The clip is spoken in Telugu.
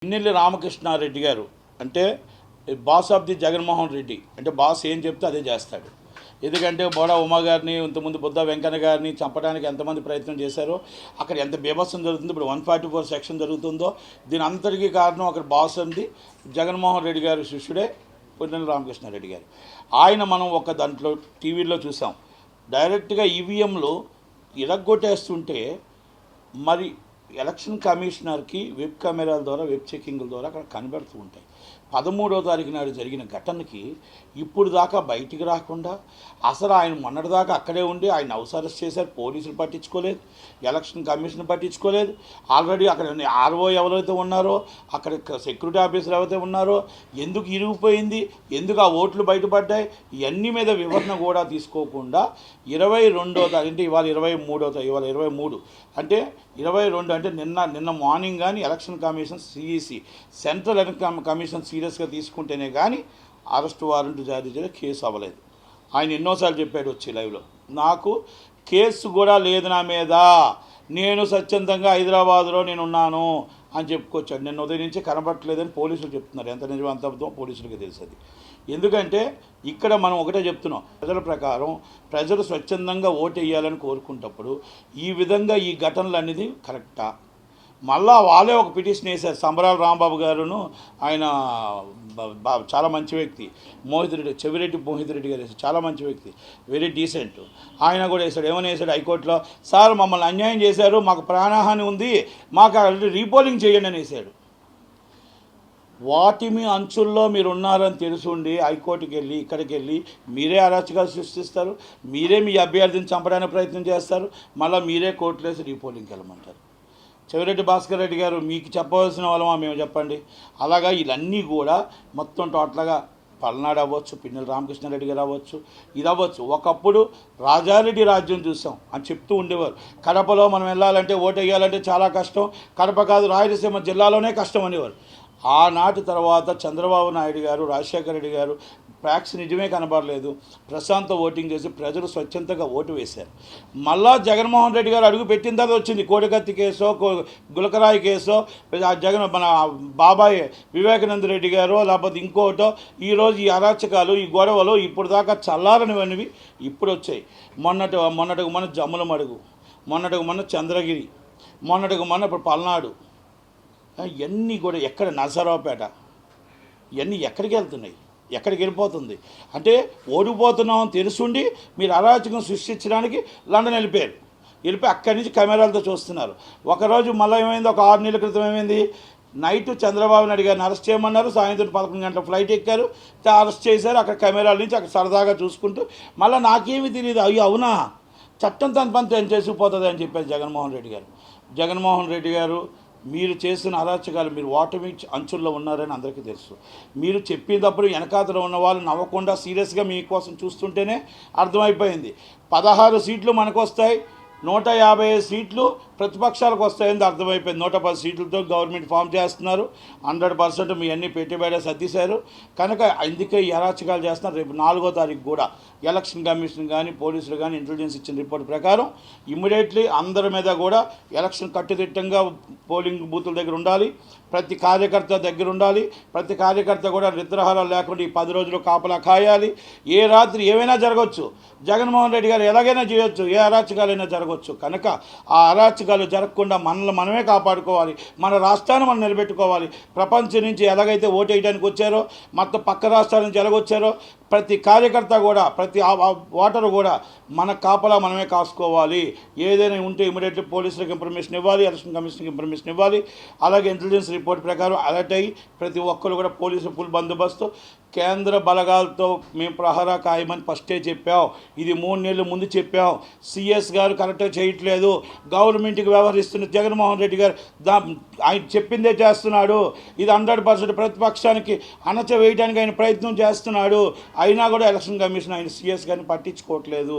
పిన్నెల్లి రామకృష్ణారెడ్డి గారు అంటే boss of the Jaganmohan Reddy అంటే బాస్ ఏం చెప్తే అదే చేస్తాడు. ఎందుకంటే బోడా ఉమా గారిని ఇంతకుముందు బుద్ధ వెంకన్న గారిని చంపడానికి ఎంతమంది ప్రయత్నం చేశారో, అక్కడ ఎంత బీభత్సం జరుగుతుంది, ఇప్పుడు 144 సెక్షన్ జరుగుతుందో దీని అంతటికీ కారణం అక్కడ బాస్ ఉంది జగన్మోహన్ రెడ్డి గారి శిష్యుడే పిన్నెల్లి రామకృష్ణారెడ్డి గారు. ఆయన మనం ఒక దాంట్లో టీవీలో చూసాం, డైరెక్ట్గా ఈవీఎంలు ఇరగ్గొట్టేస్తుంటే మరి ఎలక్షన్ కమిషనర్కి వెబ్ కెమెరాల ద్వారా వెబ్ చెకింగ్ల ద్వారా అక్కడ కనబడుతూ ఉంటాయి. 13వ తారీఖు నాడు జరిగిన ఘటనకి ఇప్పుడు దాకా బయటికి రాకుండా అసలు ఆయన మొన్నటిదాకా అక్కడే ఉండి ఆయన హౌస్ అరెస్ట్ చేశారు. పోలీసులు పట్టించుకోలేదు, ఎలక్షన్ కమిషన్ పట్టించుకోలేదు. ఆల్రెడీ అక్కడ ఆర్ఓ ఎవరైతే ఉన్నారో, అక్కడ సెక్యూరిటీ ఆఫీసర్ ఎవరైతే ఉన్నారో, ఎందుకు ఇరిగిపోయింది, ఎందుకు ఆ ఓట్లు బయటపడ్డాయి, ఇవన్నీ మీద వివరణ కూడా తీసుకోకుండా 22వ తారీఖు అంటే ఇవాళ 23వ తారీఖు, ఇవాళ 23 అంటే 22 అంటే నిన్న మార్నింగ్ కానీ election commission CEC central election commission సీరియస్గా తీసుకుంటేనే కానీ అరెస్ట్ వారెంట్ జారీ చేయడం కేసు అవ్వలేదు. ఆయన ఎన్నోసార్లు చెప్పాడు వచ్చి లైవ్లో, నాకు కేసు కూడా లేదు నా మీద, నేను స్వచ్ఛందంగా హైదరాబాద్లో నేను ఉన్నాను అని చెప్పుకొచ్చాడు. నిన్న ఉదయం నుంచి కనబట్టలేదని పోలీసులు చెప్తున్నారు. ఎంత నిజం అంత అబద్ధం పోలీసులకి తెలుస్తుంది. ఎందుకంటే ఇక్కడ మనం ఒకటే చెప్తున్నాం, ప్రజల ప్రకారం ప్రజలు స్వచ్ఛందంగా ఓటు వేయాలని కోరుకుంటప్పుడు ఈ విధంగా ఈ ఘటనలు అనేది కరెక్టా? మళ్ళా వాళ్ళే ఒక పిటిషన్ వేశారు. సంబరాల రాంబాబు గారును ఆయన చాలా మంచి వ్యక్తి, మోహిత్ రెడ్డి, చెవిరెడ్డి మోహిత్ రెడ్డి గారు వేశారు, చాలా మంచి వ్యక్తి, వెరీ డీసెంట్. ఆయన కూడా వేశాడు. ఏమని వేశాడు హైకోర్టులో, సార్ మమ్మల్ని అన్యాయం చేశారు, మాకు ప్రాణహాని ఉంది, మాకు రీపోలింగ్ చేయండి అని వేశాడు. వాటిమి అంచుల్లో మీరు ఉన్నారని తెలుసుండి హైకోర్టుకి వెళ్ళి ఇక్కడికి వెళ్ళి మీరే అరాచకాలు సృష్టిస్తారు, మీరే మీ అభ్యర్థిని చంపడానికి ప్రయత్నం చేస్తారు, మళ్ళీ మీరే కోర్టులేసి రీపోలింగ్కి వెళ్ళమంటారు. చెవిరెడ్డి భాస్కర్ రెడ్డి గారు మీకు చెప్పవలసిన వాళ్ళమా మేము చెప్పండి. అలాగా వీళ్ళన్నీ కూడా మొత్తం టోటల్గా పల్నాడు అవ్వచ్చు, పిన్నెల్లి రామకృష్ణారెడ్డి గారు అవ్వచ్చు, ఇది అవ్వచ్చు. ఒకప్పుడు రాజారెడ్డి రాజ్యం చూసాం అని చెప్తూ ఉండేవారు. కడపలో మనం వెళ్ళాలంటే ఓటు వేయాలంటే చాలా కష్టం, కడప కాదు రాయలసీమ జిల్లాలోనే కష్టం అనేవారు. ఆనాటి తర్వాత చంద్రబాబు నాయుడు గారు, రాజశేఖర రెడ్డి గారు ఫ్యాక్స్ నిజమే కనబడలేదు, ప్రశాంత ఓటింగ్ చేసి ప్రజలు స్వచ్ఛందంగా ఓటు వేశారు. మళ్ళా జగన్మోహన్ రెడ్డి గారు అడుగు పెట్టిన తర్వాత వచ్చింది కోడికత్తి కేసో గులకరాయి కేసో, మన బాబాయ్ వివేకానంద రెడ్డి గారో లేకపోతే ఇంకోటో, ఈరోజు ఈ అరాచకాలు ఈ గొడవలు ఇప్పుడు దాకా చల్లారనివనివి ఇప్పుడు వచ్చాయి. మొన్నటికి మన జమ్ముల మడుగు, మొన్నటికి మొన్న చంద్రగిరి, మొన్నటికి మొన్న ఇప్పుడు పల్నాడు, ఇవన్నీ కూడా ఎక్కడ నరసరావుపేట, ఇవన్నీ ఎక్కడికి వెళ్తున్నాయి, ఎక్కడికి వెళ్ళిపోతుంది అంటే ఓడిపోతున్నామని తెలుసుండి మీరు అరాచకం సృష్టించడానికి లండన్ వెళ్ళిపోయి అక్కడి నుంచి కెమెరాలతో చూస్తున్నారు. ఒకరోజు మళ్ళీ ఏమైంది, ఒక 6 నెలల క్రితం ఏమైంది, నైట్ చంద్రబాబు నాయుడు గారిని అరెస్ట్ చేయమన్నారు, సాయంత్రం 11 గంటల ఫ్లైట్ ఎక్కారు, అరెస్ట్ చేశారు. అక్కడ కెమెరాల నుంచి అక్కడ సరదాగా చూసుకుంటూ మళ్ళీ నాకేమీ తెలియదు, అయ్యో అవునా చట్టం తన పని తను చేసుకుపోతుంది అని చెప్పారు జగన్మోహన్ రెడ్డి గారు. జగన్మోహన్ రెడ్డి గారు మీరు చేసిన అరాచకాలు, మీరు ఓటమి అంచుల్లో ఉన్నారని అందరికీ తెలుసు. మీరు చెప్పేటప్పుడు వెనకాతలో ఉన్న వాళ్ళు నవ్వకుండా సీరియస్గా మీకోసం చూస్తుంటేనే అర్థమైపోయింది. 16 సీట్లు మనకు వస్తాయి, 150 సీట్లు ప్రతిపక్షాలకు వస్తాయని అర్థమైపోయింది. 110 సీట్లతో గవర్నమెంట్ ఫామ్ చేస్తున్నారు. 100% మీ అన్ని పెట్టుబడి సర్దిశారు కనుక అందుకే ఈ అరాచకాలు చేస్తున్నారు. రేపు 4వ తారీఖు కూడా ఎలక్షన్ కమిషన్ కానీ పోలీసులు కానీ ఇంటెలిజెన్స్ ఇచ్చిన రిపోర్ట్ ప్రకారం ఇమ్మీడియట్లీ అందరి మీద కూడా ఎలక్షన్ కట్టుదిట్టంగా పోలింగ్ బూతుల దగ్గర ఉండాలి, ప్రతి కార్యకర్త దగ్గర ఉండాలి, ప్రతి కార్యకర్త కూడా నిద్రాహారాలు లేకుండా ఈ 10 రోజులు కాపలా కాయాలి. ఏ రాత్రి ఏమైనా జరగవచ్చు, జగన్మోహన్ రెడ్డి గారు ఎలాగైనా చేయొచ్చు, ఏ అరాచకాలైనా జరగవచ్చు. కనుక ఆ అరాచకాలు జరగకుండా మనల్ని మనమే కాపాడుకోవాలి, మన రాష్ట్రాన్ని మనం నిలబెట్టుకోవాలి. ప్రపంచం నుంచి ఎలాగైతే ఓటు వేయడానికి వచ్చారో, మొత్తం పక్క రాష్ట్రాల నుంచి ఎలాగొచ్చారో ప్రతి కార్యకర్త కూడా ప్రతి ఓటరు కూడా మన కాపలా మనమే కాసుకోవాలి. ఏదైనా ఉంటే ఇమీడియట్లీ పోలీసులకు ఇన్ఫర్మేషన్ ఇవ్వాలి, ఎలక్షన్ కమిషన్కి ఇన్ఫర్మేషన్ ఇవ్వాలి. అలాగే ఇంటెలిజెన్స్ రిపోర్ట్ ప్రకారం అలర్ట్ అయ్యి ప్రతి ఒక్కరు కూడా పోలీసు ఫుల్ బందోబస్తు, కేంద్ర బలగాలతో మేము ప్రహరా కాయమని ఫస్టే చెప్పాం. ఇది 3 నెలల ముందు చెప్పాం. సిఎస్ గారు కరెక్ట్గా చేయట్లేదు, గవర్నమెంట్కి వ్యవహరిస్తున్న జగన్మోహన్ రెడ్డి గారు ఆయన చెప్పిందే చేస్తున్నాడు. ఇది 100% ప్రతిపక్షానికి అణచవేయడానికి ఆయన ప్రయత్నం చేస్తున్నాడు. అయినా కూడా ఎలక్షన్ కమిషన్ ఆయన సిఎస్ గారిని పట్టించుకోవట్లేదు.